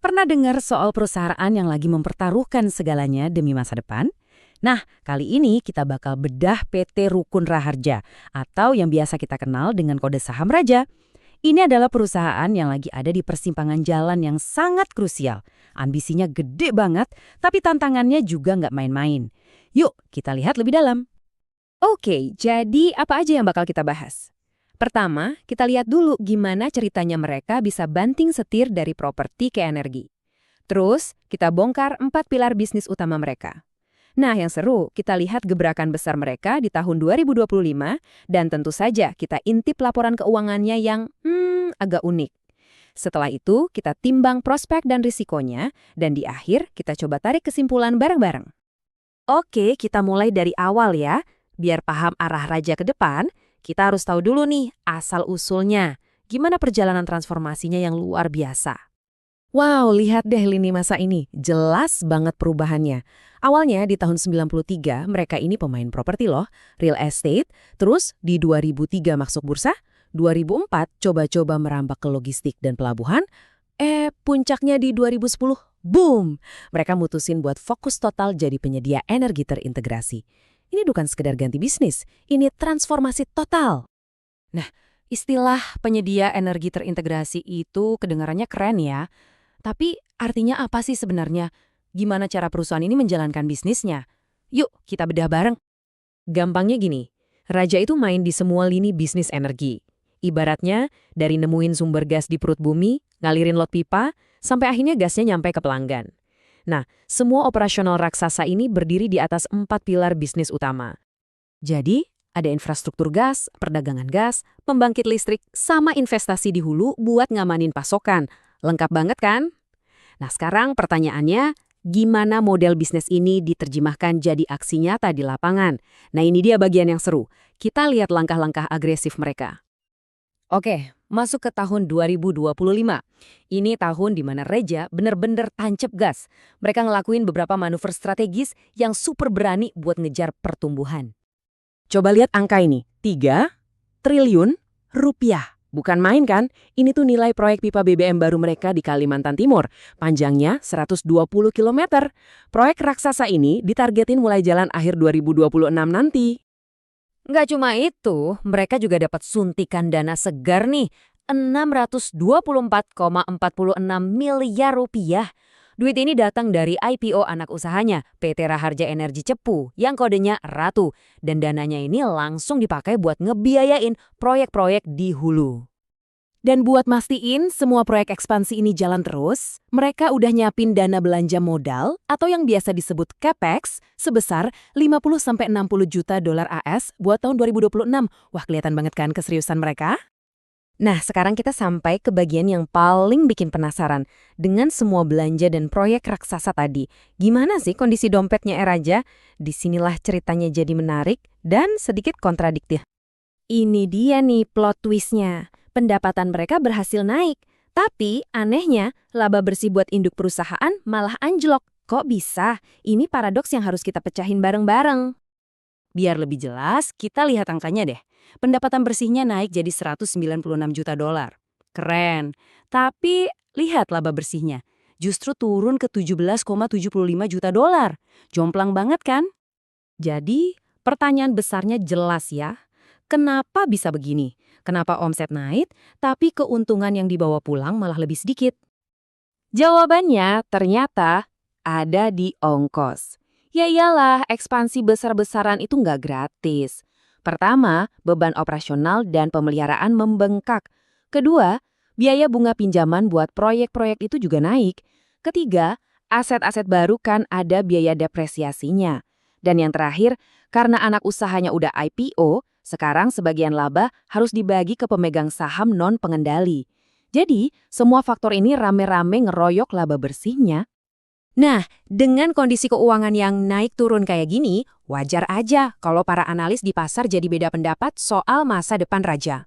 Pernah dengar soal perusahaan yang lagi mempertaruhkan segalanya demi masa depan? Nah, kali ini kita bakal bedah PT Rukun Raharja atau yang biasa kita kenal dengan kode saham Raja. Ini adalah perusahaan yang lagi ada di persimpangan jalan yang sangat krusial. Ambisinya gede banget, tapi tantangannya juga nggak main-main. Yuk, kita lihat lebih dalam. Oke, jadi apa aja yang bakal kita bahas? Pertama, kita lihat dulu gimana ceritanya mereka bisa banting setir dari properti ke energi. Terus, kita bongkar 4 pilar bisnis utama mereka. Nah, yang seru, kita lihat gebrakan besar mereka di tahun 2025, dan tentu saja kita intip laporan keuangannya yang, agak unik. Setelah itu, kita timbang prospek dan risikonya, dan di akhir kita coba tarik kesimpulan bareng-bareng. Oke, kita mulai dari awal ya. Biar paham arah Raja ke depan, kita harus tahu dulu nih asal-usulnya. Gimana perjalanan transformasinya yang luar biasa. Wow, lihat deh lini masa ini. Jelas banget perubahannya. Awalnya di tahun 93 mereka ini pemain properti loh, real estate. Terus di 2003 masuk bursa, 2004 coba-coba merambah ke logistik dan pelabuhan. Puncaknya di 2010, boom! Mereka mutusin buat fokus total jadi penyedia energi terintegrasi. Ini bukan sekedar ganti bisnis, ini transformasi total. Nah, istilah penyedia energi terintegrasi itu kedengarannya keren ya. Tapi artinya apa sih sebenarnya? Gimana cara perusahaan ini menjalankan bisnisnya? Yuk, kita bedah bareng. Gampangnya gini, Raja itu main di semua lini bisnis energi. Ibaratnya, dari nemuin sumber gas di perut bumi, ngalirin lot pipa, sampai akhirnya gasnya nyampe ke pelanggan. Nah, semua operasional raksasa ini berdiri di atas 4 pilar bisnis utama. Jadi, ada infrastruktur gas, perdagangan gas, pembangkit listrik, sama investasi di hulu buat ngamanin pasokan. Lengkap banget kan? Nah, sekarang pertanyaannya, gimana model bisnis ini diterjemahkan jadi aksi nyata di lapangan? Nah, ini dia bagian yang seru. Kita lihat langkah-langkah agresif mereka. Oke, masuk ke tahun 2025. Ini tahun di mana Raja bener-bener tancap gas. Mereka ngelakuin beberapa manuver strategis yang super berani buat ngejar pertumbuhan. Coba lihat angka ini, 3 triliun rupiah. Bukan main kan? Ini tuh nilai proyek pipa BBM baru mereka di Kalimantan Timur. Panjangnya 120 km. Proyek raksasa ini ditargetin mulai jalan akhir 2026 nanti. Nggak cuma itu, mereka juga dapat suntikan dana segar nih, 624,46 miliar rupiah. Duit ini datang dari IPO anak usahanya, PT Raharja Energi Cepu, yang kodenya Ratu. Dan dananya ini langsung dipakai buat ngebiayain proyek-proyek di hulu. Dan buat mastiin semua proyek ekspansi ini jalan terus, mereka udah nyiapin dana belanja modal atau yang biasa disebut CapEx sebesar 50-60 juta dolar AS buat tahun 2026. Wah, kelihatan banget kan keseriusan mereka? Nah, sekarang kita sampai ke bagian yang paling bikin penasaran. Dengan semua belanja dan proyek raksasa tadi, gimana sih kondisi dompetnya Raja? Disinilah ceritanya jadi menarik dan sedikit kontradiktif. Ini dia nih plot twistnya. Pendapatan mereka berhasil naik. Tapi anehnya, laba bersih buat induk perusahaan malah anjlok. Kok bisa? Ini paradoks yang harus kita pecahin bareng-bareng. Biar lebih jelas, kita lihat angkanya deh. Pendapatan bersihnya naik jadi 196 juta dolar. Keren. Tapi lihat laba bersihnya. Justru turun ke 17,75 juta dolar. Jomplang banget kan? Jadi, pertanyaan besarnya jelas ya. Kenapa bisa begini? Kenapa omset naik, tapi keuntungan yang dibawa pulang malah lebih sedikit? Jawabannya ternyata ada di ongkos. Ya iyalah, ekspansi besar-besaran itu nggak gratis. Pertama, beban operasional dan pemeliharaan membengkak. Kedua, biaya bunga pinjaman buat proyek-proyek itu juga naik. Ketiga, aset-aset baru kan ada biaya depresiasinya. Dan yang terakhir, karena anak usahanya udah IPO, sekarang sebagian laba harus dibagi ke pemegang saham non-pengendali. Jadi, semua faktor ini rame-rame ngeroyok laba bersihnya. Nah, dengan kondisi keuangan yang naik turun kayak gini, wajar aja kalau para analis di pasar jadi beda pendapat soal masa depan Raja.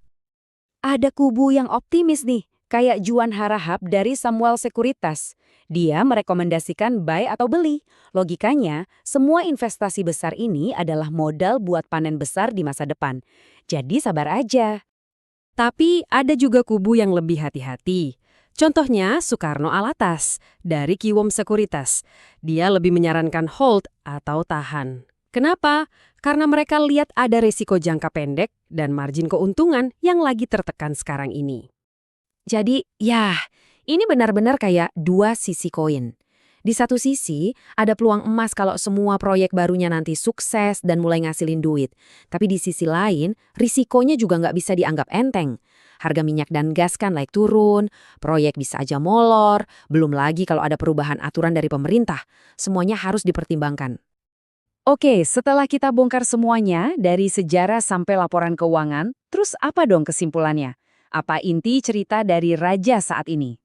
Ada kubu yang optimis nih, kayak Juan Harahap dari Samuel Sekuritas. Dia merekomendasikan buy atau beli. Logikanya, semua investasi besar ini adalah modal buat panen besar di masa depan. Jadi sabar aja. Tapi ada juga kubu yang lebih hati-hati. Contohnya Soekarno Alatas dari Kiwom Sekuritas. Dia lebih menyarankan hold atau tahan. Kenapa? Karena mereka lihat ada risiko jangka pendek dan margin keuntungan yang lagi tertekan sekarang ini. Jadi, ya, ini benar-benar kayak dua sisi koin. Di satu sisi, ada peluang emas kalau semua proyek barunya nanti sukses dan mulai ngasilin duit. Tapi di sisi lain, risikonya juga nggak bisa dianggap enteng. Harga minyak dan gas kan naik turun, proyek bisa aja molor, belum lagi kalau ada perubahan aturan dari pemerintah. Semuanya harus dipertimbangkan. Oke, setelah kita bongkar semuanya, dari sejarah sampai laporan keuangan, terus apa dong kesimpulannya? Apa inti cerita dari Raja saat ini?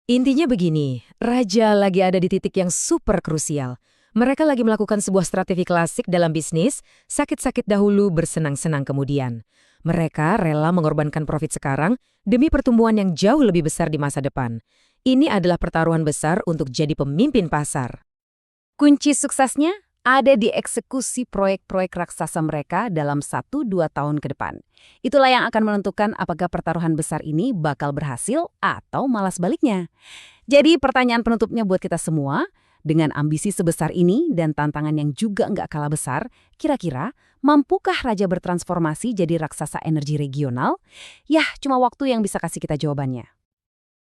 Intinya begini, Raja lagi ada di titik yang super krusial. Mereka lagi melakukan sebuah strategi klasik dalam bisnis, sakit-sakit dahulu, bersenang-senang kemudian. Mereka rela mengorbankan profit sekarang demi pertumbuhan yang jauh lebih besar di masa depan. Ini adalah pertaruhan besar untuk jadi pemimpin pasar. Kunci suksesnya ada di eksekusi proyek-proyek raksasa mereka dalam 1-2 tahun ke depan. Itulah yang akan menentukan apakah pertaruhan besar ini bakal berhasil atau malah sebaliknya. Jadi pertanyaan penutupnya buat kita semua, dengan ambisi sebesar ini dan tantangan yang juga nggak kalah besar, kira-kira mampukah Raja bertransformasi jadi raksasa energi regional? Yah, cuma waktu yang bisa kasih kita jawabannya.